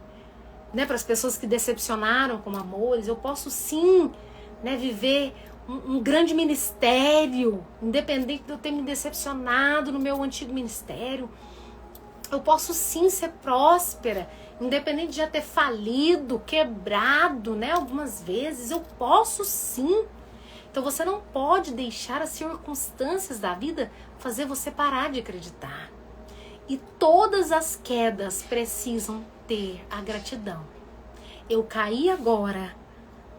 né, para as pessoas que decepcionaram com amores, eu posso, sim, né, viver um grande ministério, independente de eu ter me decepcionado no meu antigo ministério. Eu posso sim ser próspera, independente de já ter falido, quebrado, né, algumas vezes. Eu posso sim. Então você não pode deixar as circunstâncias da vida fazer você parar de acreditar. E todas as quedas precisam ter a gratidão. Eu caí agora,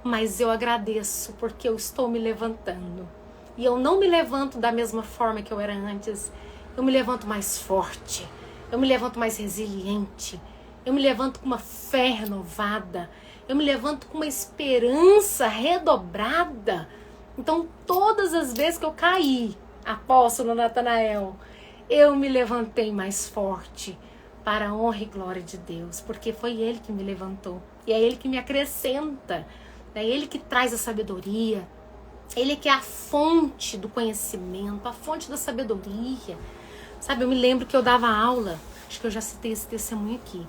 mas eu agradeço porque eu estou me levantando. E eu não me levanto da mesma forma que eu era antes. Eu me levanto mais forte. Eu me levanto mais resiliente. Eu me levanto com uma fé renovada. Eu me levanto com uma esperança redobrada. Então, todas as vezes que eu caí, apóstolo Natanael, eu me levantei mais forte para a honra e glória de Deus. Porque foi Ele que me levantou. E é Ele que me acrescenta. É Ele que traz a sabedoria, Ele que é a fonte do conhecimento, a fonte da sabedoria. Sabe, eu me lembro que eu dava aula, acho que eu já citei esse testemunho aqui.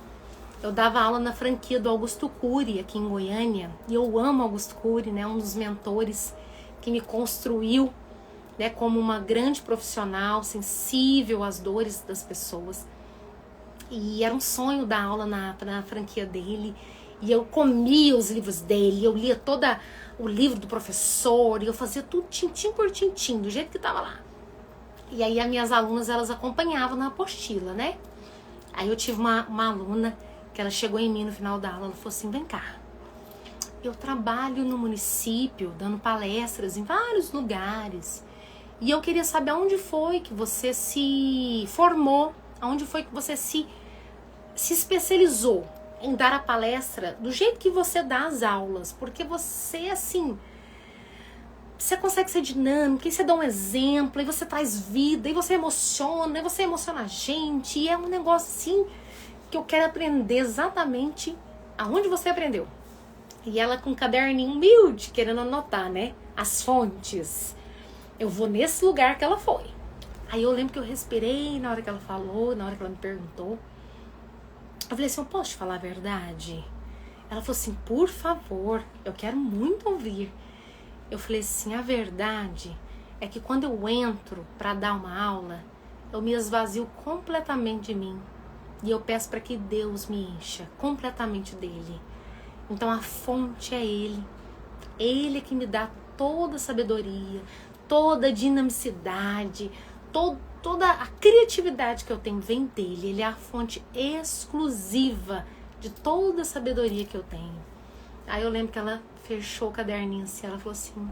Eu dava aula na franquia do Augusto Cury, aqui em Goiânia, e eu amo Augusto Cury, né, um dos mentores que me construiu, né, como uma grande profissional, sensível às dores das pessoas. E era um sonho dar aula na franquia dele. E eu comia os livros dele, eu lia todo o livro do professor, e eu fazia tudo tintim por tintim, do jeito que estava lá. E aí as minhas alunas, elas acompanhavam na apostila, né? Aí eu tive uma aluna, que ela chegou em mim no final da aula, ela falou assim, vem cá, eu trabalho no município, dando palestras em vários lugares. E eu queria saber aonde foi que você se formou, aonde foi que você se especializou em dar a palestra do jeito que você dá as aulas. Porque você, assim, você consegue ser dinâmica, e você dá um exemplo, e você traz vida, e você emociona a gente. E é um negócio, assim, que eu quero aprender exatamente aonde você aprendeu. E ela com um caderninho humilde, querendo anotar, né? As fontes. Eu vou nesse lugar que ela foi. Aí eu lembro que eu respirei na hora que ela falou, na hora que ela me perguntou. Eu falei assim, eu posso te falar a verdade? Ela falou assim, por favor, eu quero muito ouvir. Eu falei assim, a verdade é que quando eu entro para dar uma aula, eu me esvazio completamente de mim. E eu peço para que Deus me encha completamente dele. Então a fonte é Ele. Ele é que me dá toda a sabedoria, toda a dinamicidade, toda a criatividade que eu tenho vem dele. Ele é a fonte exclusiva de toda a sabedoria que eu tenho. Aí eu lembro que ela fechou o caderninho assim, ela falou assim,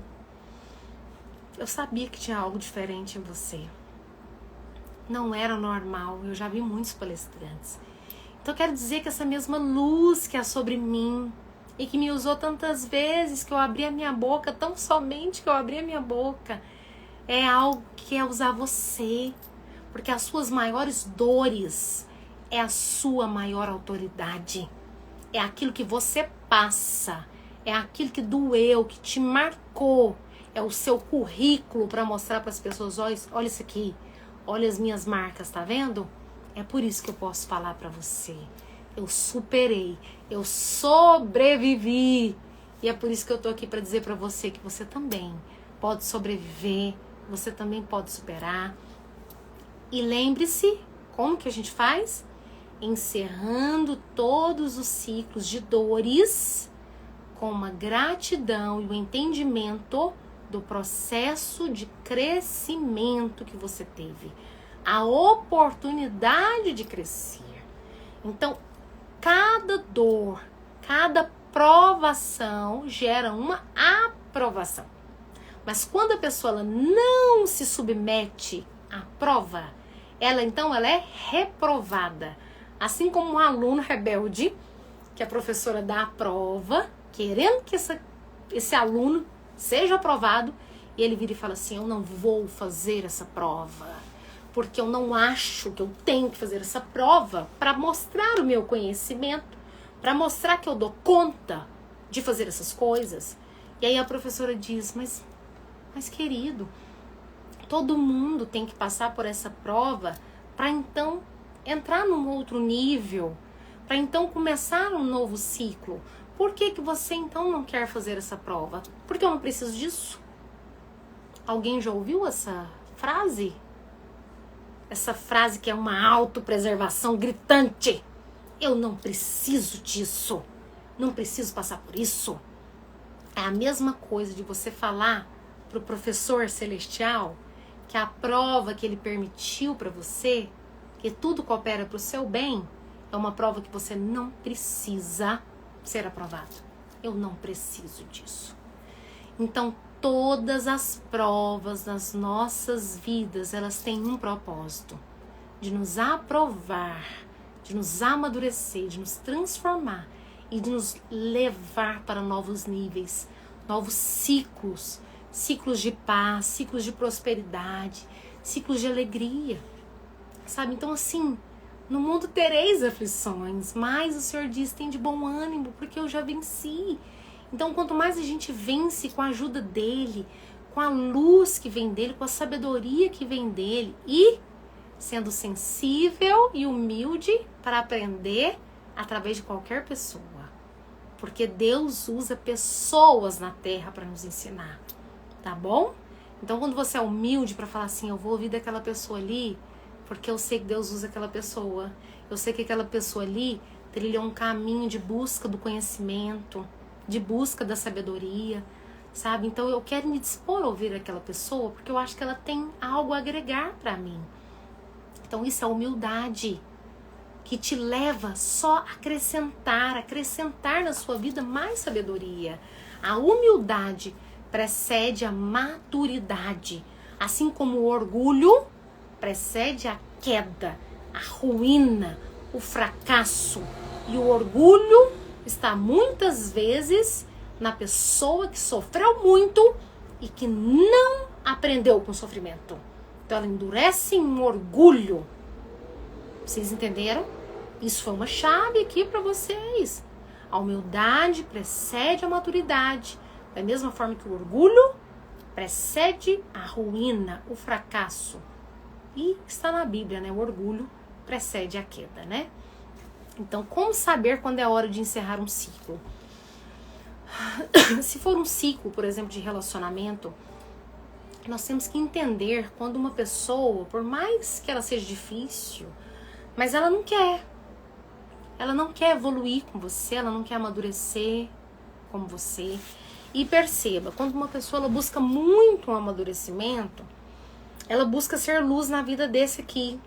eu sabia que tinha algo diferente em você. Não era normal, eu já vi muitos palestrantes. Então eu quero dizer que essa mesma luz que é sobre mim e que me usou tantas vezes, que eu abri a minha boca, tão somente que eu abri a minha boca, é algo que quer usar você. Porque as suas maiores dores é a sua maior autoridade. É aquilo que você passa, é aquilo que doeu, que te marcou. É o seu currículo para mostrar para as pessoas, olha isso aqui, olha as minhas marcas, tá vendo? É por isso que eu posso falar para você. Eu superei, eu sobrevivi. E é por isso que eu tô aqui para dizer para você que você também pode sobreviver, você também pode superar. E lembre-se, como que a gente faz? Encerrando todos os ciclos de dores com uma gratidão e o entendimento do processo de crescimento que você teve. A oportunidade de crescer. Então, cada dor, cada provação gera uma aprovação. Mas quando a pessoa ela não se submete à prova, ela é reprovada. Assim como um aluno rebelde, que a professora dá a prova, querendo que esse aluno seja aprovado, e ele vira e fala assim, eu não vou fazer essa prova, porque eu não acho que eu tenho que fazer essa prova para mostrar o meu conhecimento, para mostrar que eu dou conta de fazer essas coisas. E aí a professora diz, mas querido, todo mundo tem que passar por essa prova para então entrar num outro nível, para então começar um novo ciclo. Por que você então não quer fazer essa prova? Porque eu não preciso disso. Alguém já ouviu essa frase? Essa frase que é uma autopreservação gritante. Eu não preciso disso. Não preciso passar por isso. É a mesma coisa de você falar para o professor celestial que a prova que ele permitiu para você, que tudo coopera para o seu bem, é uma prova que você não precisa ser aprovado. Eu não preciso disso. Então, todas as provas das nossas vidas, elas têm um propósito, de nos aprovar, de nos amadurecer, de nos transformar e de nos levar para novos níveis, novos ciclos, ciclos de paz, ciclos de prosperidade, ciclos de alegria, sabe? Então, assim, no mundo tereis aflições, mas o Senhor diz, tem de bom ânimo, porque eu já venci. Então, quanto mais a gente vence com a ajuda dele, com a luz que vem dele, com a sabedoria que vem dele e sendo sensível e humilde para aprender através de qualquer pessoa. Porque Deus usa pessoas na terra para nos ensinar, tá bom? Então, quando você é humilde para falar assim, eu vou ouvir daquela pessoa ali, porque eu sei que Deus usa aquela pessoa. Eu sei que aquela pessoa ali trilhou um caminho de busca do conhecimento, de busca da sabedoria, sabe? Então eu quero me dispor a ouvir aquela pessoa porque eu acho que ela tem algo a agregar para mim. Então isso é humildade. que te leva só a acrescentar na sua vida mais sabedoria. A humildade precede a maturidade, assim como o orgulho precede a queda, a ruína, o fracasso. E o orgulho está muitas vezes na pessoa que sofreu muito e que não aprendeu com o sofrimento. Então ela endurece em orgulho. Vocês entenderam? Isso foi uma chave aqui para vocês. A humildade precede a maturidade. Da mesma forma que o orgulho precede a ruína, o fracasso. E está na Bíblia, né? O orgulho precede a queda, né? Então, como saber quando é hora de encerrar um ciclo? Se for um ciclo, por exemplo, de relacionamento, nós temos que entender quando uma pessoa, por mais que ela seja difícil, mas ela não quer. Ela não quer evoluir com você, ela não quer amadurecer como você. E perceba, quando uma pessoa ela busca muito um amadurecimento, ela busca ser luz na vida desse aqui.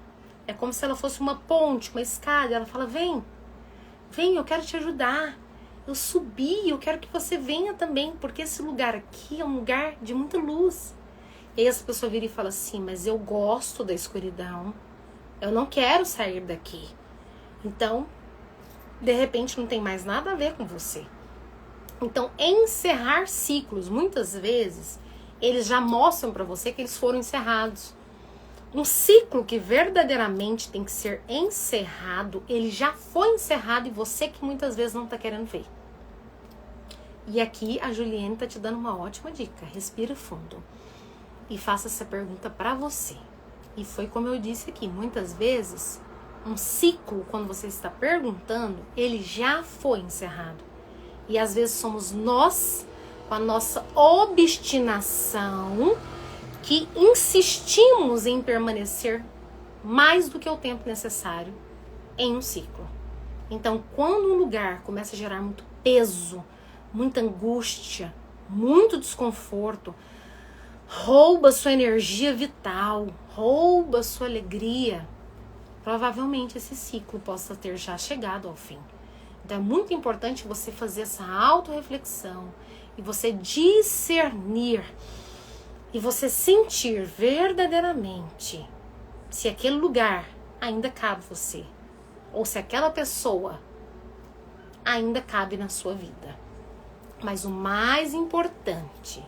É como se ela fosse uma ponte, uma escada. Ela fala, vem, eu quero te ajudar. Eu subi, eu quero que você venha também, porque esse lugar aqui é um lugar de muita luz. E aí essa pessoa vira e fala assim, mas eu gosto da escuridão. Eu não quero sair daqui. Então, de repente não tem mais nada a ver com você. Então, encerrar ciclos, muitas vezes, eles já mostram para você que eles foram encerrados. Um ciclo que verdadeiramente tem que ser encerrado, ele já foi encerrado e você que muitas vezes não está querendo ver. E aqui a Juliane está te dando uma ótima dica. Respira fundo e faça essa pergunta para você. E foi como eu disse aqui, muitas vezes, um ciclo, quando você está perguntando, ele já foi encerrado. E às vezes somos nós, com a nossa obstinação, que insistimos em permanecer mais do que o tempo necessário em um ciclo. Então, quando um lugar começa a gerar muito peso, muita angústia, muito desconforto, rouba sua energia vital, rouba sua alegria, provavelmente esse ciclo possa ter já chegado ao fim. Então é muito importante você fazer essa autorreflexão e você discernir e você sentir verdadeiramente se aquele lugar ainda cabe você ou se aquela pessoa ainda cabe na sua vida. Mas o mais importante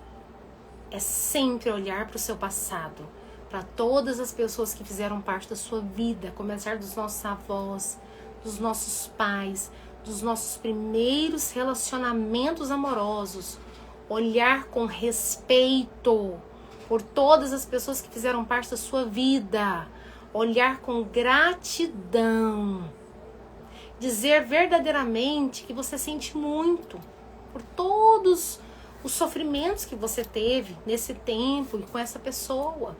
é sempre olhar para o seu passado, para todas as pessoas que fizeram parte da sua vida, a começar dos nossos avós, dos nossos pais, dos nossos primeiros relacionamentos amorosos, olhar com respeito por todas as pessoas que fizeram parte da sua vida, olhar com gratidão, dizer verdadeiramente que você sente muito por todos os sofrimentos que você teve nesse tempo e com essa pessoa.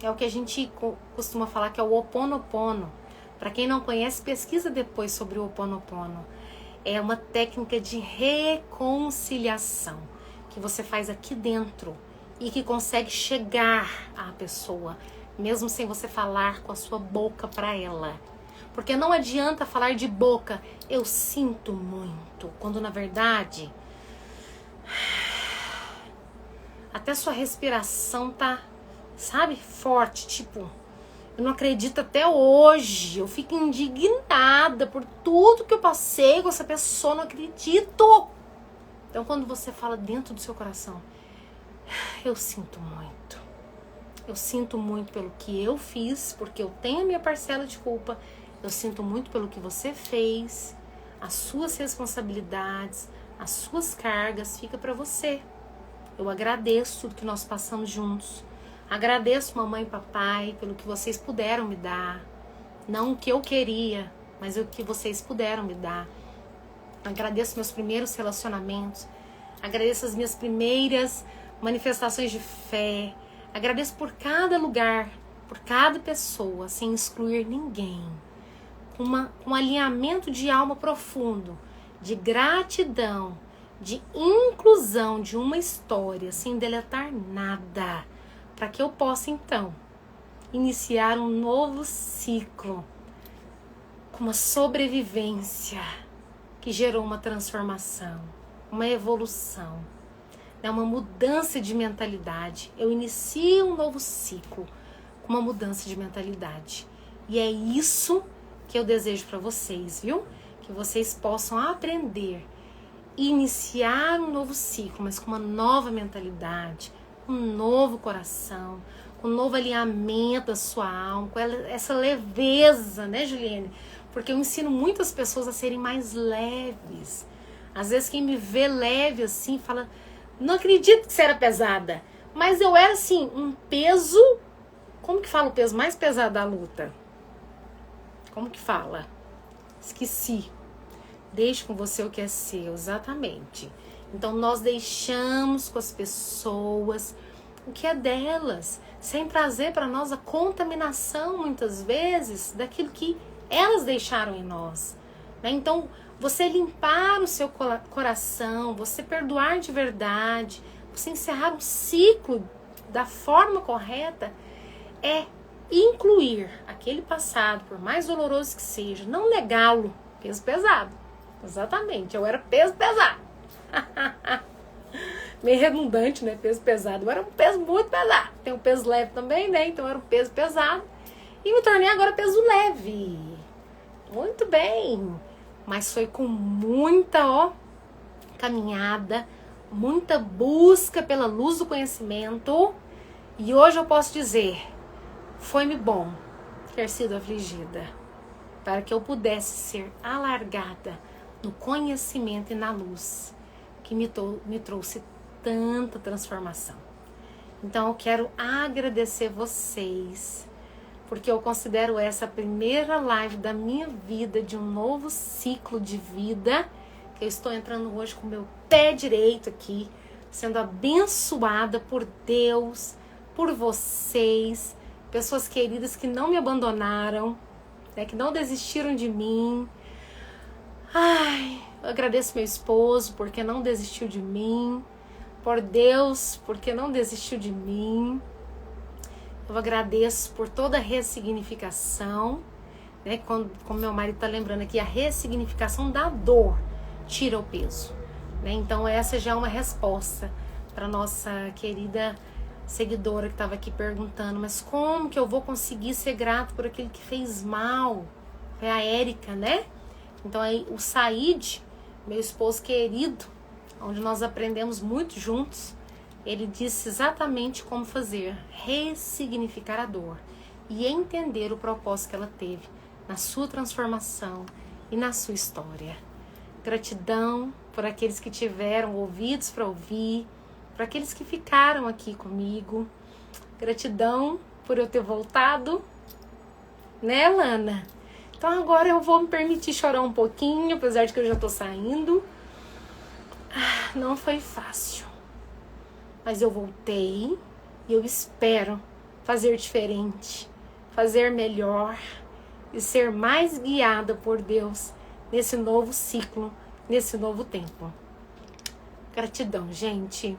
É o que a gente costuma falar que é o Ho Oponopono. Para quem não conhece, pesquisa depois sobre o Ho Oponopono. É uma técnica de reconciliação que você faz aqui dentro e que consegue chegar à pessoa, mesmo sem você falar com a sua boca para ela. Porque não adianta falar de boca, eu sinto muito, quando na verdade até sua respiração tá, sabe, forte, tipo, eu não acredito até hoje, eu fico indignada por tudo que eu passei com essa pessoa, não acredito. Então quando você fala dentro do seu coração, eu sinto muito pelo que eu fiz, porque eu tenho a minha parcela de culpa, eu sinto muito pelo que você fez, as suas responsabilidades, as suas cargas, fica para você. Eu agradeço tudo que nós passamos juntos. Agradeço mamãe e papai pelo que vocês puderam me dar. Não o que eu queria, mas o que vocês puderam me dar. Agradeço meus primeiros relacionamentos. Agradeço as minhas primeiras manifestações de fé. Agradeço por cada lugar, por cada pessoa, sem excluir ninguém. Com um alinhamento de alma profundo, de gratidão, de inclusão de uma história, sem deletar nada, para que eu possa, então, iniciar um novo ciclo com uma sobrevivência que gerou uma transformação, uma evolução, né? Uma mudança de mentalidade. Eu inicio um novo ciclo com uma mudança de mentalidade. E é isso que eu desejo para vocês, viu? Que vocês possam aprender e iniciar um novo ciclo, mas com uma nova mentalidade, um novo coração, com um novo alinhamento da sua alma, com essa leveza, né, Juliane? Porque eu ensino muitas pessoas a serem mais leves. Às vezes quem me vê leve assim, fala, não acredito que você era pesada. Mas eu era assim, um peso, como que fala o peso mais pesado da luta? Como que fala? Esqueci. Deixe com você o que é seu, exatamente. Então nós deixamos com as pessoas o que é delas, sem trazer para nós a contaminação, muitas vezes, daquilo que elas deixaram em nós, né? Então, você limpar o seu coração, você perdoar de verdade, você encerrar um ciclo da forma correta, é incluir aquele passado, por mais doloroso que seja, não negá-lo, peso pesado. Exatamente, eu era peso pesado. Meio redundante, né? Peso pesado. Eu era um peso muito pesado. Tem um peso leve também, né? Então eu era um peso pesado. E me tornei agora peso leve. Muito bem. Mas foi com muita, caminhada, muita busca pela luz do conhecimento. E hoje eu posso dizer, foi-me bom ter sido afligida, para que eu pudesse ser alargada no conhecimento e na luz, que me trouxe tanta transformação. Então eu quero agradecer vocês, porque eu considero essa a primeira live da minha vida, de um novo ciclo de vida, que eu estou entrando hoje com o meu pé direito aqui, sendo abençoada por Deus, por vocês, pessoas queridas que não me abandonaram, né, que não desistiram de mim. Ai, eu agradeço meu esposo porque não desistiu de mim, por Deus porque não desistiu de mim. Eu agradeço por toda a ressignificação, né? Como meu marido está lembrando aqui, a ressignificação da dor tira o peso, né? Então essa já é uma resposta para nossa querida seguidora que estava aqui perguntando, mas como que eu vou conseguir ser grato por aquele que fez mal? Foi a Érica, né? Então aí o Said, meu esposo querido, onde nós aprendemos muito juntos, ele disse exatamente como fazer, ressignificar a dor e entender o propósito que ela teve na sua transformação e na sua história. Gratidão por aqueles que tiveram ouvidos para ouvir, para aqueles que ficaram aqui comigo. Gratidão por eu ter voltado, né, Lana? Então agora eu vou me permitir chorar um pouquinho, apesar de que eu já tô saindo. Não foi fácil, mas eu voltei e eu espero fazer diferente, fazer melhor e ser mais guiada por Deus nesse novo ciclo, nesse novo tempo. Gratidão, gente.